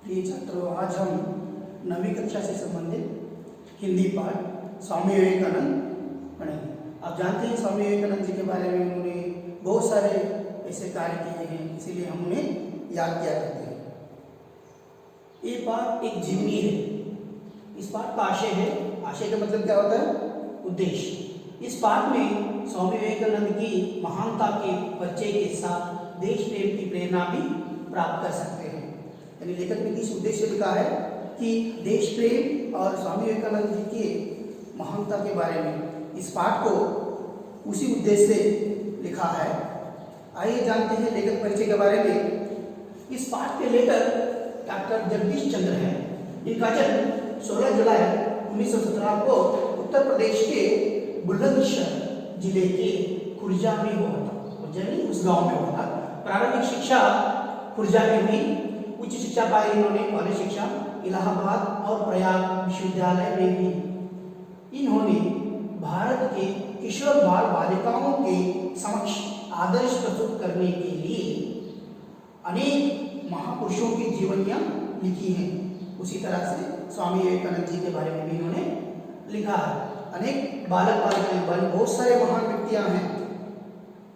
प्रिय छात्रों, आज हम 9वीं कक्षा से संबंधित हिंदी पाठ स्वामी विवेकानंद पढ़ेंगे। आप जानते हैं स्वामी विवेकानंद जी के बारे में उन्होंने बहुत सारे ऐसे कार्य किए हैं, इसीलिए हम उन्हें याद किया करते हैं। ये पाठ एक जीवनी है। इस पाठ का आशय है, आशय का मतलब क्या होता है? उद्देश्य। इस पाठ में स्वामी विवेकानंद की महानता के परिचय के साथ देश प्रेम की प्रेरणा भी प्राप्त कर सकते हैं। यानी लेखक ने इस उद्देश्य लिखा है कि देश प्रेम और स्वामी विवेकानंद जी के महानता के बारे में इस पाठ को उसी उद्देश्य से लिखा है। आइए जानते हैं लेखक परिचय के बारे में। इस पाठ के लेखक डॉक्टर जगदीश चंद्र हैं। इनका जन्म 16 जुलाई 1917 को उत्तर प्रदेश के बुलंदशहर जिले के खुर्जा में हुआ था। खुर्जा नहीं, उस गांव में हुआ था। प्रारंभिक शिक्षा खुर्जा में हुई। उच्च शिक्षा पाई इन्होंने, कॉलेज शिक्षा इलाहाबाद और प्रयाग विश्वविद्यालय में भी। इन्होंने भारत के किशोर बाल बालिकाओं के समक्ष आदर्श प्रस्तुत करने के लिए अनेक महापुरुषों की जीवनियां लिखी हैं। उसी तरह से स्वामी विवेकानंद जी के बारे में भी इन्होंने लिखा है। अनेक बालक बालिकाएं, बहुत सारे महान व्यक्तियां हैं,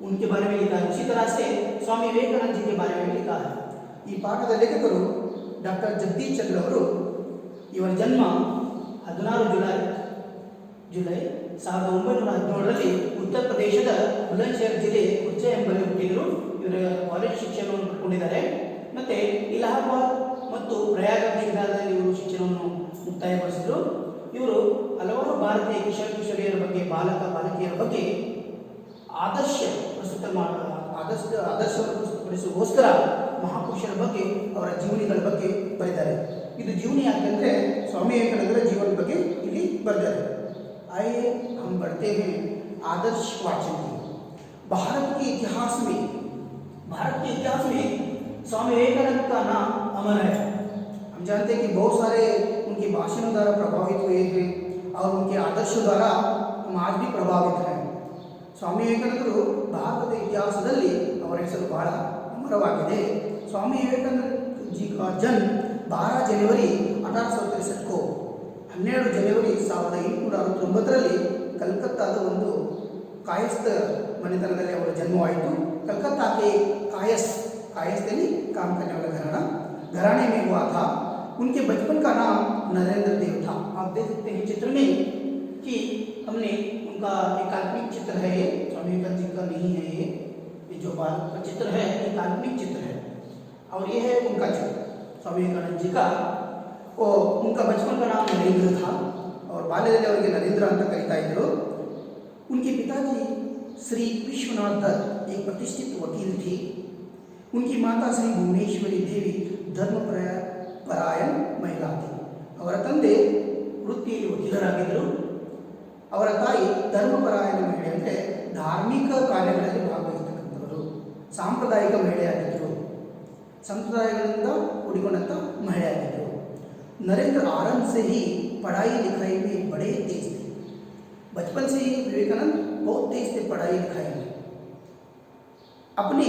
उनके बारे में लिखा है। उसी तरह से स्वामी विवेकानंद जी के बारे में लिखा है। ಈ ಪಾಠದ ಲೇಖಕರು ಡಾಕ್ಟರ್ ಜಗದೀಶ್ ಚಂದ್ರ ಅವರು. ಇವರ ಜನ್ಮ 16 ಜುಲೈ 1917ರಲ್ಲಿ ಉತ್ತರ ಪ್ರದೇಶದ ಬುಲಂದ್ಶಹರ್ ಜಿಲ್ಲೆ ಖುರ್ಜಾ ಎಂಬಲ್ಲಿ ಹುಟ್ಟಿದರು. ಇವರ ಕಾಲೇಜ್ ಶಿಕ್ಷಣವನ್ನು ಪಡ್ಕೊಂಡಿದ್ದಾರೆ. ಮತ್ತೆ ಇಲಾಹಾಬಾದ್ ಮತ್ತು ಪ್ರಯಾಗ ವಿಶ್ವವಿದ್ಯಾಲಯದಲ್ಲಿ ಇವರು ಶಿಕ್ಷಣವನ್ನು ಮುಕ್ತಾಯಗೊಳಿಸಿದರು. ಇವರು ಹಲವಾರು ಭಾರತೀಯ ಕಿಶೋರಿಯರ ಬಗ್ಗೆ, ಬಾಲಕ ಬಾಲಕಿಯರ ಬಗ್ಗೆ ಆದರ್ಶವನ್ನು ಪ್ರಸ್ತುತಪಡಿಸುವಗೋಸ್ಕರ ಮಹಾಪುರುಷರ ಬಗ್ಗೆ, ಅವರ ಜೀವನಿಗಳ ಬಗ್ಗೆ ಬರೆದಿದ್ದಾರೆ. ಇದು ಜೀವನಿ ಯಾಕೆಂದರೆ स्वामी विवेकानंदರ ಜೀವನದ ಬಗ್ಗೆ ಇಲ್ಲಿ ಬರೆದಿದ್ದಾರೆ. आइए हम बढ़ते हैं आदर्श वाचन की। भारत के इतिहास में स्वामी विवेकानंद का नाम अमर है। हम जानते हैं कि बहुत सारे उनके भाषणों द्वारा प्रभावित हुए हैं और उनके आदर्शों द्वारा हम आज भी प्रभावित हैं। स्वामी विवेकानंदರು ಭಾರತದ ಇತಿಹಾಸದಲ್ಲಿ ಅವರ ಹೆಸರು ಬಹಳ अमरवाಗಿದೆ। स्वामी विवेकानंद जी का जन्म 12 जनवरी 1863 को 12 ಜನವರಿ 1869ರಲ್ಲಿ ಕಲ್ಕತ್ತಾದ ಒಂದು ಕಾಯಸ್ಥ ಮನೆತನದಲ್ಲಿ ಅವರ ಜನ್ಮವಾಯಿತು। कलकत्ता के कायस्थनी काम करने वाला घराने में हुआ था। उनके बचपन का नाम नरेंद्र देव था। आप देख सकते हैं चित्र में कि हमने उनका एक काल्पनिक चित्र है, ये स्वामी विवेकानंद जी का नहीं है। ये जो बालक का चित्र है ये काल्पनिक चित्र है और ये है उनका चित्र स्वामी विवेकानंद जी का। और उनका बचपन का नाम नरेंद्र था और बाल्यದಲ್ಲಿ ಅವರಿಗೆ नरेंद्र ಅಂತ ಕರೀತಾ ಇದ್ರು। उनके पिताजी श्री विश्वनाथ दत्त एक प्रतिष्ठित वकील थे। उनकी माता श्री भुवनेश्वरी देवी धर्मपरायण महिला थी। ಅವರ ತಂದೆ ವೃತ್ತಿಯಲ್ಲಿ ವಕೀಲರಾಗಿದ್ದರು। ಅವರ ತಾಯಿ ಧರ್ಮಪರಾಯಣ ಮಹಿಳೆ, ಅಂದರೆ ಧಾರ್ಮಿಕ ಕಾರ್ಯಗಳಲ್ಲಿ ಭಾಗವಹಿಸತಕ್ಕಂಥವರು, ಸಾಂಪ್ರದಾಯಿಕ ಮಹಿಳೆಯಾಗಿದ್ದರು, ಸಂಪ್ರದಾಯಗಳಿಂದ ಕೂಡಿಕೊಂಡಂಥ ಮಹಿಳೆಯಾಗಿದ್ದರು। नरेंद्र आरंभ से ही पढ़ाई लिखाई में बड़े तेज थे। बचपन से ही विवेकानंद बहुत तेज थे पढ़ाई लिखाई में। अपने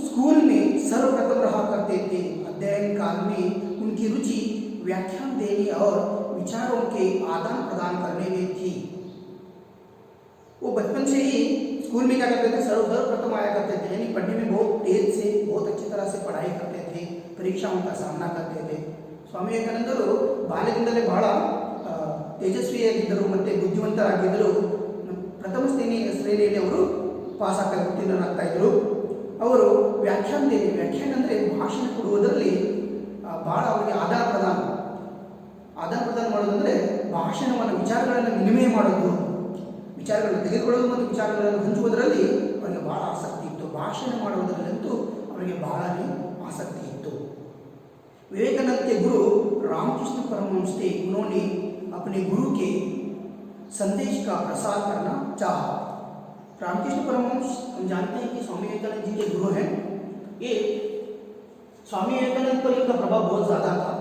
स्कूल में सर्वप्रथम रहा करते थे। अध्ययन काल में उनकी रुचि व्याख्यान देने और विचारों के आदान प्रदान करने में थी। वो बचपन से ही स्कूल में क्या करते थे? सर्वप्रथम आया करते थे, यानी पढ़ने में बहुत तेज से, बहुत अच्छी तरह से पढ़ाई करते थे, परीक्षाओं का सामना करते थे। स्वामी विवेकानंदರು ಬಾಲ್ಯದಿಂದಲೇ ಬಹಳ ತೇಜಸ್ವಿಯಾಗಿದ್ದರು ಮತ್ತು ಬುದ್ಧಿವಂತರಾಗಿದ್ದರು। ಪ್ರಥಮ ಶ್ರೇಣಿಯಲ್ಲಿ ಅವರು ಪಾಸ್ ಉತ್ತೀರ್ಣರಾಗ್ತಾ ಇದ್ದರು। ಅವರು ವ್ಯಾಖ್ಯಾನ ಅಂದರೆ ಭಾಷಣ ಕೊಡುವುದರಲ್ಲಿ ಬಹಳ ಅವರಿಗೆ ಆದಾನ ಪ್ರದಾನ ಮಾಡೋದಂದರೆ ಭಾಷಣವನ್ನು, ವಿಚಾರಗಳನ್ನು ವಿನಿಮಯ ಮಾಡೋದು, ವಿಚಾರಗಳನ್ನು ತೆಗೆದುಕೊಳ್ಳೋದು ಮತ್ತು ವಿಚಾರಗಳನ್ನು ಹಂಚುವುದರಲ್ಲಿ ಅವರಿಗೆ ಬಹಳ ಆಸಕ್ತಿ ಇತ್ತು। ಭಾಷಣ ಮಾಡುವುದರಲ್ಲಂತೂ ಅವರಿಗೆ ಬಹಳನೇ ಆಸಕ್ತಿ ಇತ್ತು। विवेकानंद के गुरु रामकृष्ण परमहंस थे। उन्होंने अपने गुरु के संदेश का प्रसार करना चाहा। रामकृष्ण परमहंस, हम जानते हैं कि स्वामी विवेकानंद जी के गुरु हैं। ये स्वामी विवेकानंद पर इनका प्रभाव बहुत ज़्यादा था।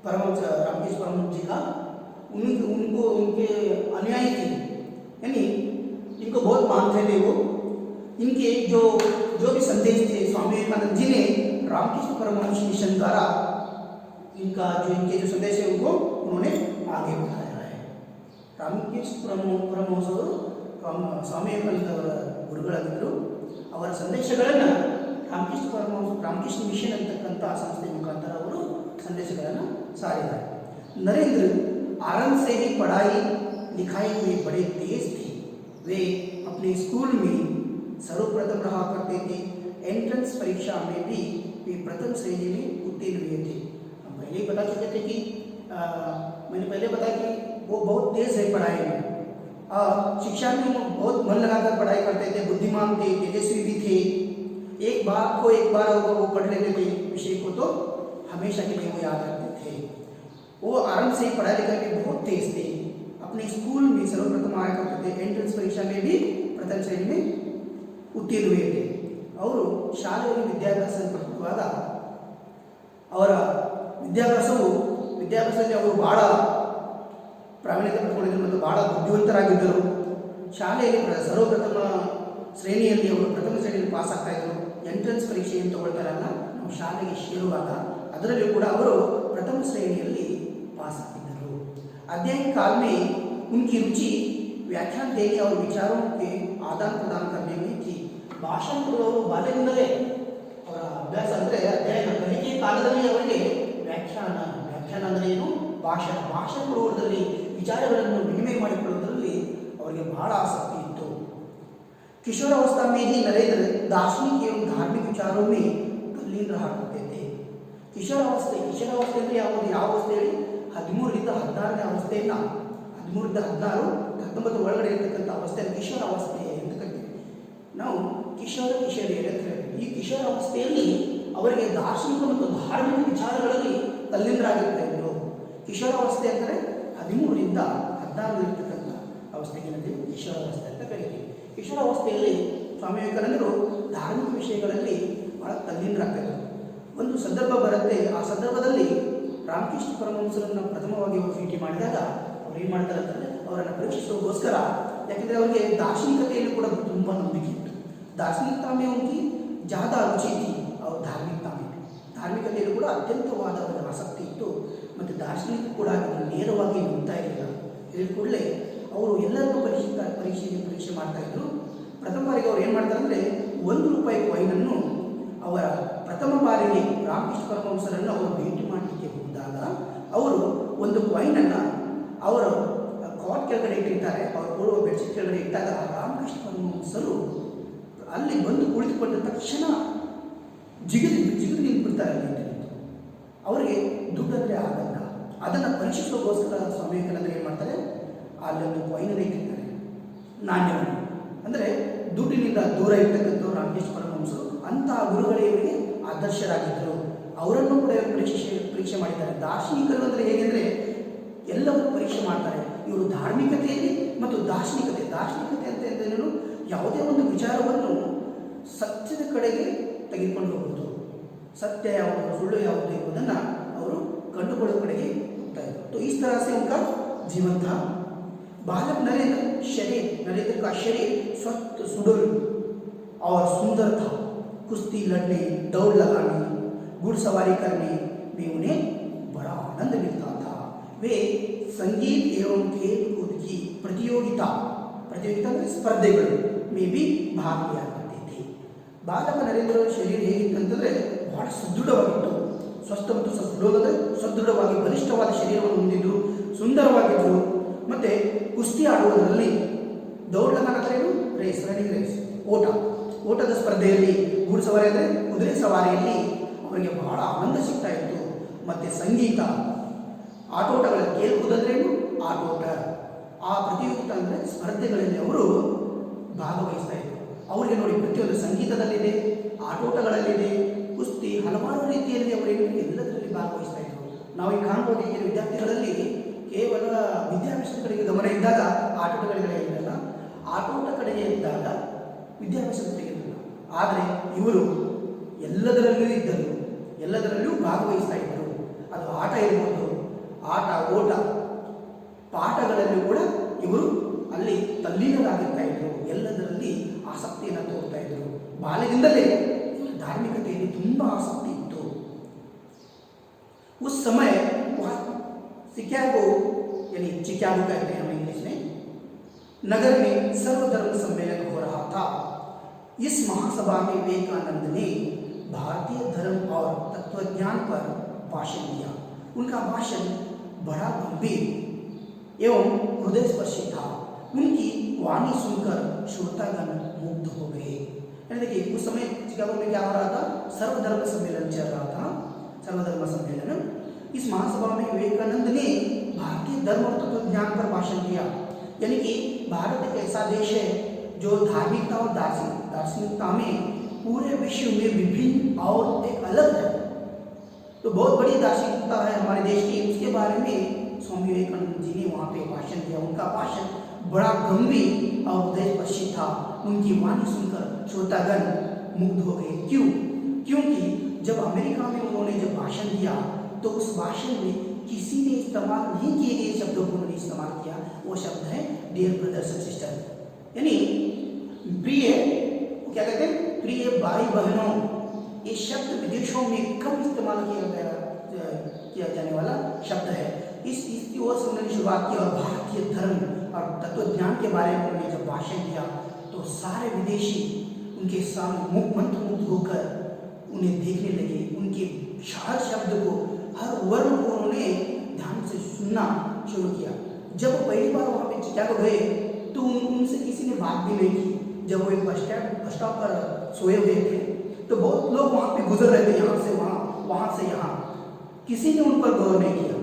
परमहंस रामकृष्ण परमहंस जी का उनके अनुयायी थे, यानी इनको बहुत मानते थे वो। इनके जो भी संदेश थे स्वामी विवेकानंद जी ने रामकृष्ण परमहंस मिशन द्वारा इनके जो संदेश है उनको उन्होंने आगे बढ़ाया है. ರಾಮಕೃಷ್ಣ ಪರಮಹಂಸರು ಸ್ವಾಮಿ ವಿವೇಕಾನಂದವರ ಗುರುಗಳಾಗಿದ್ದರು. ಅವರ ಸಂದೇಶಗಳನ್ನು ರಾಮಕೃಷ್ಣ ಮಿಷನ್ ಅಂತಕ್ಕಂಥ ಸಂಸ್ಥೆ ಮುಖಾಂತರ ಅವರು ಸಂದೇಶಗಳನ್ನು ಸಾರಿದ್ದಾರೆ. नरेंद्र आरंभ से ही पढ़ाई लिखाई में बड़े तेज थे. वे अपने स्कूल में सर्वप्रथम रहा करते थे. एंट्रेंस परीक्षा में भी वे प्रथम श्रेणी में उत्तीर्ण हुए थे. हम पहले ही बता चुके थे कि मैंने पहले बताया कि वो बहुत तेज है पढ़ाई में. शिक्षा में बहुत मन लगाकर पढ़ाई करते थे. बुद्धिमान थे, तेजस्वी भी थे. एक बार वो पढ़ लेते थे विषय को तो हमेशा के लिए वो याद रखते थे. वो आरंभ से ही पढ़ाई लिखाई में बहुत तेज थे. अपने स्कूल में सर्वप्रथम आया करते थे. एंट्रेंस परीक्षा में भी प्रथम श्रेणी में उत्तीर्ण हुए थे. ಅವರು ಶಾಲೆಯಲ್ಲಿ ವಿದ್ಯಾಭ್ಯಾಸ ಪಡೆಯುವಾಗ ಅವರ ವಿದ್ಯಾಭ್ಯಾಸದಲ್ಲಿ ಅವರು ಬಹಳ ಪ್ರಾವೀಣ್ಯತೆ ಪಡೆದುಕೊಂಡಿದ್ದರು ಮತ್ತು ಬಹಳ ಬುದ್ಧಿವಂತರಾಗಿದ್ದರು. ಶಾಲೆಯಲ್ಲಿ ಸರ್ವಪ್ರಥಮ ಶ್ರೇಣಿಯಲ್ಲಿ ಅವರು ಪ್ರಥಮ ಶ್ರೇಣಿಯಲ್ಲಿ ಪಾಸ್ ಆಗ್ತಾ ಇದ್ದರು. ಎಂಟ್ರೆನ್ಸ್ ಪರೀಕ್ಷೆ ಏನು ತಗೊಳ್ತಾರಲ್ಲ ನಾವು ಶಾಲೆಗೆ ಸೇರುವಾಗ ಅದರಲ್ಲೂ ಕೂಡ ಅವರು प्रथम श्रेणिಯಲ್ಲಿ पास ಆಗಿದ್ದರು. अध्ययन काल में उनकी रुचि व्याख्यान देने और विचारों के आदान प्रदान करने में थी. ಭಾಷಣ ಕೊಡುವ ಬಾಲ್ಯದಿಂದಲೇ ಅವರ ಅಭ್ಯಾಸ ಅಂದರೆ ಅಧ್ಯಯನ ಕಲಿಕೆ ಕಾಲದಲ್ಲಿ ಅವರಿಗೆ ವ್ಯಾಖ್ಯಾನ ಅಂದರೆ ಏನು, ಭಾಷಣ ಕೊಡುವುದರಲ್ಲಿ ವಿಚಾರಗಳನ್ನು ವಿನಿಮಯ ಮಾಡಿಕೊಳ್ಳುವುದರಲ್ಲಿ ಅವರಿಗೆ ಬಹಳ ಆಸಕ್ತಿ ಇತ್ತು. किशोरावस्था में ही नरेंद्र दार्शनिक एवं धार्मिक विचारों में तल्लीन रहा करते थे. ಕಿಶೋರಾವಸ್ಥೆ ಅಂದರೆ ಯಾವ ಅವಸ್ಥೆ ಹೇಳಿ 13ರಿಂದ 16ನೇ ಅವಸ್ಥೆಯನ್ನು 13ರಿಂದ 16 19 ಒಳಗಡೆ ಇರತಕ್ಕಂಥ ಅವಸ್ಥೆಯನ್ನು ಕಿಶೋರಾವಸ್ಥೆ ಅಂತ ಕರಿತೀವಿ ನಾವು. ಕಿಶೋರಿಯರು ಅಂತ ಹೇಳ್ತೀವಿ. ಈ ಕಿಶೋರಾವಸ್ಥೆಯಲ್ಲಿ ಅವರಿಗೆ ದಾರ್ಶನಿಕ ಮತ್ತು ಧಾರ್ಮಿಕ ವಿಚಾರಗಳಲ್ಲಿ ತಲ್ಲೀನರಾಗಿರ್ತಾ ಇದ್ದರು. ಕಿಶೋರಾವಸ್ಥೆ ಅಂದರೆ 13ರಿಂದ 16 ಇರತಕ್ಕಂಥ ಅವಸ್ಥೆಗೆ ನಾವು ಕಿಶೋರಾವಸ್ಥೆ ಅಂತ ಕರಿತೀವಿ. ಕಿಶೋರಾವಸ್ಥೆಯಲ್ಲಿ ಸ್ವಾಮಿ ವಿವೇಕಾನಂದರು ಧಾರ್ಮಿಕ ವಿಷಯಗಳಲ್ಲಿ ಬಹಳ ತಲ್ಲೀನರಾಗ್ತಾ ಇದ್ದರು. ಒಂದು ಸಂದರ್ಭ ಬರುತ್ತೆ. ಆ ಸಂದರ್ಭದಲ್ಲಿ ರಾಮಕೃಷ್ಣ ಪರಮಹಂಸರನ್ನು ಪ್ರಥಮವಾಗಿ ಅವರು ಭೇಟಿ ಮಾಡಿದಾಗ ಅವ್ರು ಏನು ಮಾಡ್ತಾರೆ ಅಂತಂದರೆ ಅವರನ್ನು ಪರೀಕ್ಷಿಸೋಗೋಸ್ಕರ, ಯಾಕೆಂದರೆ ಅವರಿಗೆ ದಾರ್ಶನಿಕತೆಯಲ್ಲಿ ಕೂಡ ತುಂಬ ನಂಬಿಕೆ ಇತ್ತು. ದಾರ್ಶನಿಕತಾ में उनकी ज़्यादा रुचि थी और धार्मिकता में ಧಾರ್ಮಿಕತೆಯಲ್ಲಿ ಕೂಡ ಅತ್ಯಂತವಾದ ಒಂದು ಆಸಕ್ತಿ ಇತ್ತು. ಮತ್ತು ದಾರ್ಶನಿಕ ಕೂಡ ಅದನ್ನು ನೇರವಾಗಿ ನಂಬ್ತಾ ಇರಲಿಲ್ಲ. ಹೇಳಿದ ಕೂಡಲೇ ಅವರು ಎಲ್ಲರನ್ನೂ ಪರೀಕ್ಷೆ ಮಾಡ್ತಾಯಿದ್ರು. ಪ್ರಥಮ ಬಾರಿಗೆ ಅವ್ರು ಏನು ಮಾಡ್ತಾರೆ ಅಂದರೆ ₹1 ಕಾಯಿನನ್ನು ಅವರ ಪ್ರಥಮ ಬಾರಿಗೆ ರಾಮಕೃಷ್ಣ ಪರಮಹಂಸರನ್ನು ಅವರು ಭೇಟಿ ಮಾಡಲಿಕ್ಕೆ ಹೋದಾಗ ಅವರು ಒಂದು ಕಾಯಿನನ್ನು ಅವರು ಕಾಟ್ ಕೆಳಗಡೆ ಇಟ್ಟಿರ್ತಾರೆ. ಅವರು ಕೊಡುವ ಬೆಡ್ಶೀಟ್ ಕೆಳಗಡೆ ಇಟ್ಟಾಗ ರಾಮಕೃಷ್ಣ ಪರಮಹಂಸರು ಅಲ್ಲಿ ಬಂದು ಕುಳಿತುಕೊಂಡ ತಕ್ಷಣ ಜಿಗಿದು ನಿಂತುಬಿಡ್ತಾರೆ. ಅಲ್ಲಿ ಅವರಿಗೆ ದುಡ್ಡಂದರೆ ಆಗಲ್ಲ. ಅದನ್ನು ಪರೀಕ್ಷಿಸೋಗೋಸ್ಕರ ಸ್ವಾಮಿ ವಿವೇಕಾನಂದರು ಏನು ಮಾಡ್ತಾರೆ, ಅಲ್ಲೊಂದು ಕಾಯಿನನ್ನು ಇಟ್ಟಿರ್ತಾರೆ, ನಾಣ್ಯವನ್ನು. ಅಂದರೆ ದುಡ್ಡಿನಿಂದ ದೂರ ಇರ್ತಕ್ಕಂಥ ರಾಮಕೃಷ್ಣ ಪರಮಹಂಸರು ಅಂತಹ ಗುರುಗಳೇ ಇವರಿಗೆ ಆದರ್ಶರಾಗಿದ್ದರು. ಅವರನ್ನು ಕೂಡ ಪರೀಕ್ಷೆ ಮಾಡಿದ್ದಾರೆ. ದಾರ್ಶನಿಕರು ಅಂದರೆ ಹೇಗೆಂದರೆ ಎಲ್ಲವನ್ನೂ ಪರೀಕ್ಷೆ ಮಾಡ್ತಾರೆ. ಇವರು ಧಾರ್ಮಿಕತೆಯಲ್ಲಿ ಮತ್ತು ದಾರ್ಶನಿಕತೆ ಅಂತ ಎಂದೇನು, ಯಾವುದೇ ಒಂದು ವಿಚಾರವನ್ನು ಸತ್ಯದ ಕಡೆಗೆ ತೆಗೆದುಕೊಂಡು ಹೋಗುವುದು, ಸತ್ಯ ಯಾವುದು ಸುಳ್ಳು ಯಾವುದು ಎಂಬುದನ್ನು ಅವರು ಕಂಡುಕೊಳ್ಳುವ ಕಡೆಗೆ ಹೋಗ್ತಾ ಇದ್ದರು. तो इस तरह से उनका जीवन था. बालक नरेंद्र का शरीर स्वस्थ सुडौल और सुंदर था. कुश्ती लड़ने, दौड़ लगाने, घुड़सवारी करने में उन्हें बड़ा आनंद मिलता था. वे संगीत एवं खेल कूद की प्रतियोगिता में स्पर्धೆಗಳು में भी भाग लिया करते थे. ಬಾಲಕ ನರೇಂದ್ರ ಶರೀರ ಹೇಗಿತ್ತು ಅಂತಂದರೆ ಬಹಳ ಸುದೃಢವಾಗಿತ್ತು. ಸ್ವಸ್ಥ ಮತ್ತು ಸದೃಢವಾಗಿ ಬಲಿಷ್ಠವಾದ ಶರೀರವನ್ನು ಹೊಂದಿದ್ದು, ಸುಂದರವಾಗಿದ್ದರು. ಮತ್ತು ಕುಸ್ತಿ ಆಡುವುದರಲ್ಲಿ ದೌಡ್ಲಗಾನಂದ್ರೇನು, ರನ್ನಿಂಗ್ ರೇಸ್, ಓಟದ ಸ್ಪರ್ಧೆಯಲ್ಲಿ, ಗೂಡುಸವಾರಿ ಅಂದರೆ ಕುದುರೆ ಸವಾರಿಯಲ್ಲಿ ಅವರಿಗೆ ಬಹಳ ಆನಂದ ಸಿಗ್ತಾ ಇತ್ತು. ಮತ್ತು ಸಂಗೀತ, ಆಟೋಟಗಳ ಕೇಳುವುದಂದ್ರೇನು, ಆಟೋಟ, ಆ ಪ್ರತಿಯೋಗಿತಾ ಅಂದರೆ ಸ್ಪರ್ಧೆಗಳಲ್ಲಿ ಅವರು ಭಾಗವಹಿಸ್ತಾ ಇದ್ದರು. ಅವರಿಗೆ ನೋಡಿ ಪ್ರತಿಯೊಂದು ಸಂಗೀತದಲ್ಲಿದೆ, ಆಟೋಟಗಳಲ್ಲಿದೆ, ಕುಸ್ತಿ, ಹಲವಾರು ರೀತಿಯಲ್ಲಿ ಅವರೇನು ಎಲ್ಲದರಲ್ಲಿ ಭಾಗವಹಿಸ್ತಾ ಇದ್ದರು. ನಾವು ಈಗ ಕಾಣ್ಬೋದು, ಈಗಿನ ವಿದ್ಯಾರ್ಥಿಗಳಲ್ಲಿ ಕೇವಲ ವಿದ್ಯಾಭ್ಯಾಸದ ಕಡೆಗೆ ಗಮನ ಇದ್ದಾಗ ಆಟೋಟಗಳಿಗೆ ಇರಲ್ಲ, ಆಟೋಟ ಕಡೆಗೆ ಇದ್ದಾಗ ವಿದ್ಯಾಭ್ಯಾಸದ ಕಡೆಗೆ ಇರಲ್ಲ. ಆದರೆ ಇವರು ಎಲ್ಲದರಲ್ಲೂ ಇದ್ದರು, ಎಲ್ಲದರಲ್ಲೂ ಭಾಗವಹಿಸ್ತಾ ಇದ್ದರು. ಅದು ಆಟ ಇರ್ಬೋದು, ಆಟ ಓಟ ಪಾಠಗಳಲ್ಲೂ ಕೂಡ ಇವರು ಅಲ್ಲಿ ತಲ್ಲೀನರಾಗಿರ್ತಾ ಇದ್ದರು. ಎಲ್ಲದರಲ್ಲಿ ಆಸಕ್ತಿಯನ್ನು ತೋರ್ತಾ ಇದ್ದರು. ಬಾಲ್ಯದಿಂದಲೇ ಧಾರ್ಮಿಕತೆಯಲ್ಲಿ ತುಂಬ ಆಸಕ್ತಿ ಇತ್ತು. उस समय वहाँ शिकागो, यानी चिकागो कहते हैं हम इंग्लिश में, नगर में सर्वधर्म सम्मेलन हो रहा था। इस महासभा में विवेकानंद ने भारतीय धर्म और तत्वज्ञान पर भाषण दिया। उनका भाषण बड़ा गंभीर एवं हृदयस्पर्शी था। उनकी वाणी सुनकर श्रोतागण मुग्ध हो गए। देखिए उस समय चिकागो में क्या हो रहा था, सर्वधर्म सम्मेलन चल रहा था, सर्वधर्म सम्मेलन। इस महासभा में विवेकानंद ने भारतीय धर्म और तत्वज्ञान पर भाषण दिया। यानी कि भारत एक ऐसा देश है जो धार्मिकता और दार्शनिकता में पूरे विश्व में विभिन्न और एक अलग है, तो बहुत बड़ी दार्शनिकता है हमारे देश की। उसके बारे में स्वामी विवेकानंद जी ने वहाँ पे भाषण दिया। उनका भाषण बड़ा गंभीर और हृदयस्पर्शी था। उनकी वाणी सुनकर श्रोतागण मुग्ध हो गए। क्यों? क्योंकि जब अमेरिका में उन्होंने जब भाषण दिया तो उस भाषण में किसी ने इस्तेमाल नहीं किए गए शब्दों को उन्होंने इस्तेमाल किया। वो शब्द है डियर ब्रदर्स एंड सिस्टर, यानी प्रिय, क्या कहते हैं, प्रिय भाई बहनों। ये शब्द विदेशों में कम इस्तेमाल किया जाने वाला शब्द है। इसकी ओर से उन्होंने शुरुआत की और भारतीय धर्म और तत्वज्ञान के बारे में उन्होंने जब भाषण दिया तो सारे विदेशी उनके सामने मंत्रमुग्ध होकर उन्हें देखने लगे। उनके हर शब्द को, हर वर्ण को उन्होंने ध्यान से सुनना शुरू किया। जब वो पहली बार वहाँ पे चिकागो गए तो उनसे किसी ने बात भी नहीं की। जब वो एक बस स्टॉप पर सोए हुए थे तो बहुत लोग वहाँ पे गुजर रहे थे, यहाँ से वहाँ, वहाँ से यहाँ, किसी ने उन पर गौर नहीं किया।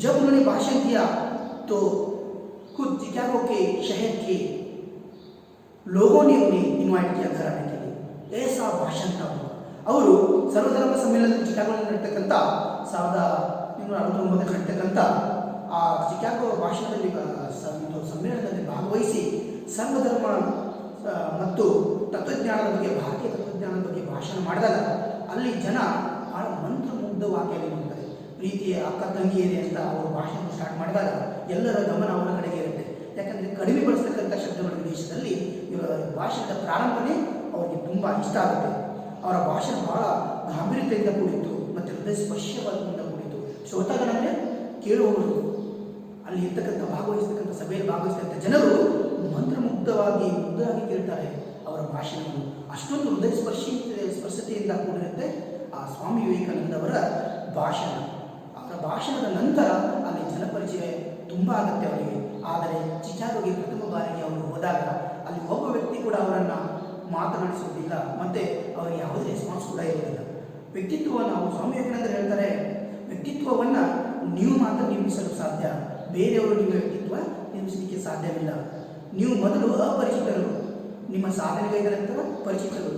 जब उन्होंने भाषण किया तो खुद चिकागो के शहर के लोगों ने उन्हें इनवाइट किया घर आने के लिए। ऐसा भाषण था ಅವರು ಸರ್ವಧರ್ಮ ಸಮ್ಮೇಳನದಲ್ಲಿ ಚಿಕಾಗೋನಲ್ಲಿ ನಡೆತಕ್ಕಂಥ 1969 ನಡೆತಕ್ಕಂಥ ಆ ಚಿಕಾಗೋ ಭಾಷಣದಲ್ಲಿ ಸಮ್ಮೇಳನದಲ್ಲಿ ಭಾಗವಹಿಸಿ ಸರ್ವಧರ್ಮ ಮತ್ತು ತತ್ವಜ್ಞಾನದ ಬಗ್ಗೆ, ಭಾರತೀಯ ತತ್ವಜ್ಞಾನದ ಬಗ್ಗೆ ಭಾಷಣ ಮಾಡಿದಾಗ ಅಲ್ಲಿ ಜನ ಬಹಳ ಮಂತ್ರಮುಗ್ಧವಾಗಿ ನೋಡ್ತಾರೆ. ಪ್ರೀತಿಯ ಅಕ್ಕ ತಂಗಿಯರೇ ಅಂತ ಅವರು ಭಾಷಣ ಸ್ಟಾರ್ಟ್ ಮಾಡಿದಾಗ ಎಲ್ಲರ ಗಮನ ಅವರ ಕಡೆಗೆ ಇರುತ್ತೆ. ಯಾಕಂದರೆ ಕಡಿಮೆ ಬಳಸ್ತಕ್ಕಂಥ ಶಬ್ದಗಳು ವಿದೇಶದಲ್ಲಿ ಇವರ ಭಾಷಣದ ಪ್ರಾರಂಭನೇ ಅವರಿಗೆ ತುಂಬ ಇಷ್ಟ ಆಗುತ್ತೆ. ಅವರ ಭಾಷಣ ಬಹಳ ಗಾಂಭೀರ್ಯತೆಯಿಂದ ಕೂಡಿತ್ತು ಮತ್ತು ಹೃದಯ ಸ್ಪರ್ಶವಾದಿಂದ ಕೂಡಿತ್ತು. ಶ್ರೋತಾಗಣವೇ ಕೇಳುವವರು, ಅಲ್ಲಿ ಇರ್ತಕ್ಕಂಥ ಭಾಗವಹಿಸ್ತಕ್ಕಂಥ ಸಭೆಯಲ್ಲಿ ಭಾಗವಹಿಸ್ತಕ್ಕಂಥ ಜನರು ಮುಗ್ಧರಾಗಿ ಕೇಳ್ತಾರೆ ಅವರ ಭಾಷಣವನ್ನು. ಅಷ್ಟೊಂದು ಹೃದಯ ಸ್ಪರ್ಶತೆಯಿಂದ ಕೂಡಿರುತ್ತೆ ಆ ಸ್ವಾಮಿ ವಿವೇಕಾನಂದ ಅವರ ಭಾಷಣ. ಅವರ ಭಾಷಣದ ನಂತರ ಅಲ್ಲಿ ಜನಪರಿಚಯ ತುಂಬ ಆಗುತ್ತೆ ಅವರಿಗೆ. ಆದರೆ ಚಿಕಾಗೋಗೆ ಪ್ರಥಮ ಬಾರಿಗೆ ಅವರು ಹೋದಾಗ ಅಲ್ಲಿ ಒಬ್ಬ ವ್ಯಕ್ತಿ ಕೂಡ ಅವರನ್ನು ಮಾತನಾಡಿಸುವುದಿಲ್ಲ ಮತ್ತು ಅವರಿಗೆ ಯಾವುದೇ ರೆಸ್ಪಾನ್ಸ್ ಕೂಡ ಇರುವುದಿಲ್ಲ. ವ್ಯಕ್ತಿತ್ವವನ್ನು ಅವರು ಸ್ವಾಮಿ ವಿವೇಕಾನಂದರು ಹೇಳ್ತಾರೆ, ವ್ಯಕ್ತಿತ್ವವನ್ನು ನೀವು ಮಾತ್ರ ನಿರ್ಮಿಸಲು ಸಾಧ್ಯ, ಬೇರೆಯವರು ನಿಮ್ಮ ವ್ಯಕ್ತಿತ್ವ ನಿರ್ಮಿಸಲಿಕ್ಕೆ ಸಾಧ್ಯವಿಲ್ಲ. ನೀವು ಮೊದಲು ಅಪರಿಚಿತರು, ನಿಮ್ಮ ಸಾಧನೆಗೈದ ನಂತರ ಪರಿಚಿತರು.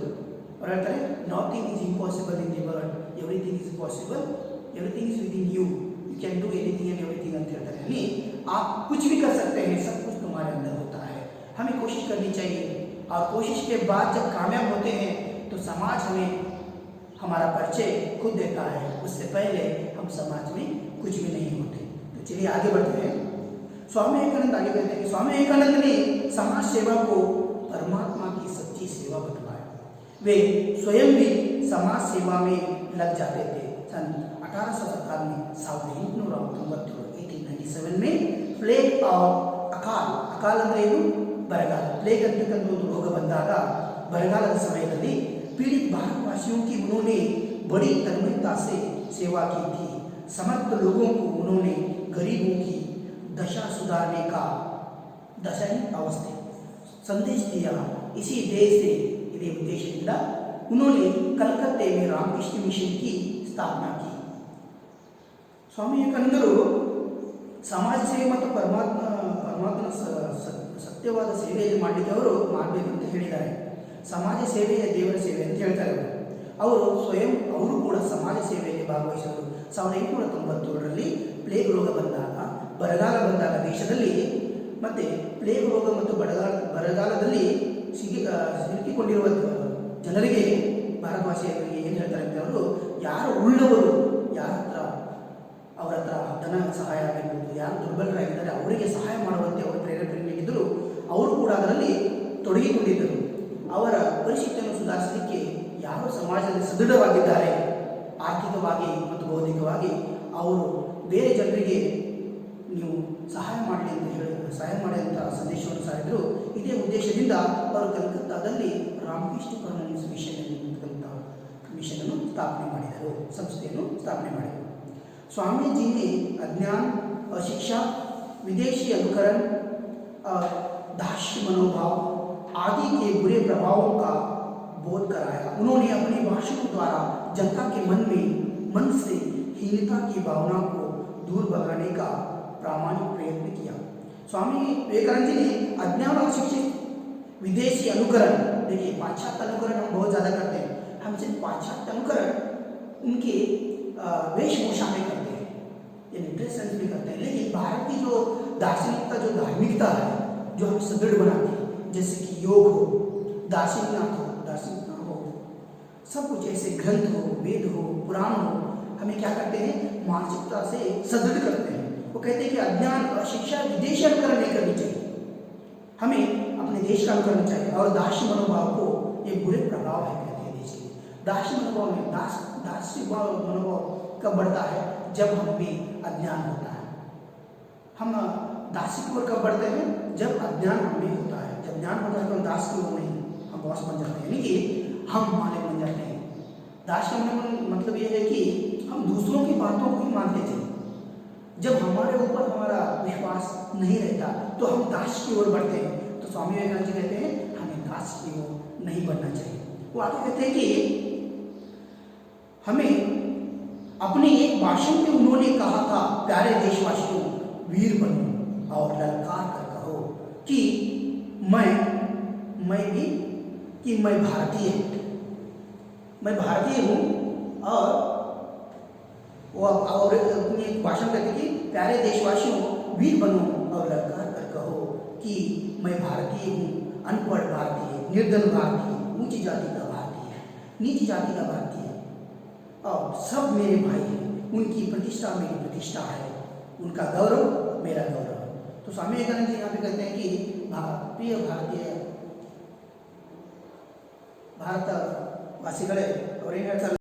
ಅವರು ಹೇಳ್ತಾರೆ, nothing is impossible in the world, everything is possible, everything is within you, you can do anything and everything ಅಂತ ಹೇಳ್ತಾರೆ. यानी आप कुछ भी कर सकते हैं, सब कुछ तुम्हारे अंदर होता है. हमें कोशिश करनी चाहिए और कोशिश के बाद जब कामयाब होते हैं तो समाज हमें हमारा परिचय खुद देता है. उससे पहले हम समाज में कुछ भी नहीं होते. तो चलिए आगे बढ़ते हैं. स्वामी विवेकानंद आगे कहते हैं कि स्वामी विवेकानंद ने समाज सेवा को परमात्मा की सच्ची सेवा बतलाया. वे स्वयं भी समाज सेवा में लग जाते थे. सन 1870 में 1897 में ಪ್ಲೇಗ್ और ಅಕಾಲ್ ಅಂದರೆ ಏನು, ಬರಗಾಲ. ಪ್ಲೇಗ್ ಅಂತಕ್ಕಂಥ ಒಂದು ರೋಗ ಬಂದಾಗ ಬರಗಾಲದ ಸಮಯದಲ್ಲಿ पीड़ित भारतवासियों की उन्होंने बड़ी तन्मयता से सेवा की थी. समर्थ लोगों को उन्होंने गरीबों की दशा सुधारने का दशा अवस्था संदेश दिया. इसी देश से इसी उद्देश्यದಿಂದ उन्होंने कलकत्ते में रामकृष्ण मिशन की स्थापना की. स्वामी विवेकानंದರು ಸಮಾಜ ಸೇವೆ ಮತ್ತು ಪರಮಾತ್ಮನ ಸತ್ಯವಾದ ಸೇವೆಯಲ್ಲಿ ಮಾಡಲಿಕ್ಕೆ ಅವರು ಮಾಡಬೇಕಂತ ಹೇಳಿದ್ದಾರೆ. ಸಮಾಜ ಸೇವೆಯ ದೇವರ ಸೇವೆ ಅಂತ ಹೇಳ್ತಾರೆ ಅವರು. ಸ್ವಯಂ ಅವರು ಕೂಡ ಸಮಾಜ ಸೇವೆಯಲ್ಲಿ ಭಾಗವಹಿಸಿದರು. 1897ರಲ್ಲಿ ಪ್ಲೇಗ್ ರೋಗ ಬಂದಾಗ, ಬರಗಾಲ ಬಂದಾಗ ದೇಶದಲ್ಲಿ, ಮತ್ತು ಪ್ಲೇಗ್ ರೋಗ ಮತ್ತು ಬರಗಾಲದಲ್ಲಿ ಸಿಲುಕಿಕೊಂಡಿರುವ ಜನರಿಗೆ, ಭಾರತವಾಸಿಯರಿಗೆ ಏನು ಹೇಳ್ತಾರೆ ಅಂದರೆ ಅವರು, ಯಾರು ಉಳ್ಳವರು, ಯಾರ ಹತ್ರ ಅವರ ಹತ್ರ ಧನ ಸಹಾಯ ಆಗಿರ್ಬೋದು, ಯಾರು ದುರ್ಬಲರಾಗಿದ್ದಾರೆ ಅವರಿಗೆ ಸಹಾಯ ಮಾಡುವಂತೆ ಅವರು ಪ್ರೇರೇಪಣೆ ನೀಡಿದ್ದರು. ಅವರು ಕೂಡ ಅದರಲ್ಲಿ ತೊಡಗಿಕೊಂಡಿದ್ದರು. ಅವರ ಪರಿಸ್ಥಿತಿಯನ್ನು ಸುಧಾರಿಸಲಿಕ್ಕೆ ಯಾರು ಸಮಾಜದಲ್ಲಿ ಸದೃಢವಾಗಿದ್ದಾರೆ, ಆರ್ಥಿಕವಾಗಿ ಮತ್ತು ಬೌದ್ಧಿಕವಾಗಿ ಅವರು ಬೇರೆ ಜನರಿಗೆ ನೀವು ಸಹಾಯ ಮಾಡಲಿ ಅಂತ ಸಂದೇಶವನ್ನು ಸಾರಿದರು. ಇದೇ ಉದ್ದೇಶದಿಂದ ಅವರು ಕಲ್ಕತ್ತಾದಲ್ಲಿ ರಾಮಕೃಷ್ಣ ಪರಮಹಂಸ ಮಿಷನ್ ಅನ್ನು ಸ್ಥಾಪನೆ ಮಾಡಿದರು, ಸಂಸ್ಥೆಯನ್ನು ಸ್ಥಾಪನೆ ಮಾಡಿದರು. स्वामी जी ने अज्ञान, अशिक्षा, विदेशी अनुकरण, दास्य मनोभाव आदि के बुरे प्रभावों का बोध कराया. उन्होंने अपने भाषणों द्वारा जनता के मन से हीनता की भावना को दूर भगाने का प्रामाणिक प्रयत्न किया. स्वामी विवेकानंद जी ने अज्ञान और शिक्षित, विदेशी अनुकरण, देखिए पाश्चात्य अनुकरण हम बहुत ज़्यादा करते हैं, हम सिर्फ पाश्चात्य अनुकरण उनके वेशभूषा में करते हैं, यानी ड्रेस सेंस भी करते हैं, लेकिन भारत की जो दार्शनिकता, जो धार्मिकता है, जो हमें सुदृढ़ बनाती है, जैसे कि योग हो, दार्शनिक हो, सब कुछ ऐसे ग्रंथ हो, वेद हो, पुराण हो, हमें क्या करते हैं, मानसिकता से सुदृढ़ करते हैं. वो कहते हैं कि अज्ञान और शिक्षा, विदेशी अनुकरण नहीं करनी चाहिए, हमें अपने देश का अनुकरण चाहिए. और दास्य मनोभाव को ये बुरे प्रभाव है कहते हैं देश के. दास्य मनोभाव में दास्य मनोभाव कब बढ़ता है, जब हम में अज्ञान होता है. हम दासी की ओर कब बढ़ते हैं, जब अज्ञान हमें होता है. जब ज्ञान होता है तो हम दास की ओर नहीं, हम बॉस बन जाते हैं, यानी कि हम मालिक बन जाते हैं. दास का मतलब ये है कि हम दूसरों की बातों को ही मानते थे. जब हमारे ऊपर हमारा विश्वास नहीं रहता तो हम दास की ओर बढ़ते हैं. तो स्वामी विवेकानंद जी कहते हैं हमें दास की ओर नहीं बढ़ना चाहिए. वो आगे कहते हैं कि हमें अपने एक भाषण में उन्होंने कहा था, प्यारे देशवासियों, वीर बनो और ललकार कर कहो कि मैं भारतीय हूँ. और अपने एक भाषण कहते कि प्यारे देशवासियों, वीर बनो और ललकार कर कहो कि मैं भारतीय हूँ, अनपढ़ भारतीय, निर्धन भारतीय, ऊंची जाति का भारतीय, नीची जाति का भारतीय, और सब मेरे भाई हैं. उनकी प्रतिष्ठा मेरी प्रतिष्ठा है, उनका गौरव मेरा गौरव है. तो स्वामी विवेकानंद जी यहाँ पे कहते हैं कि प्रिय भारतवासिಗಳೇ, ಅವರೇನು ಹೇಳ್ತಾರೆ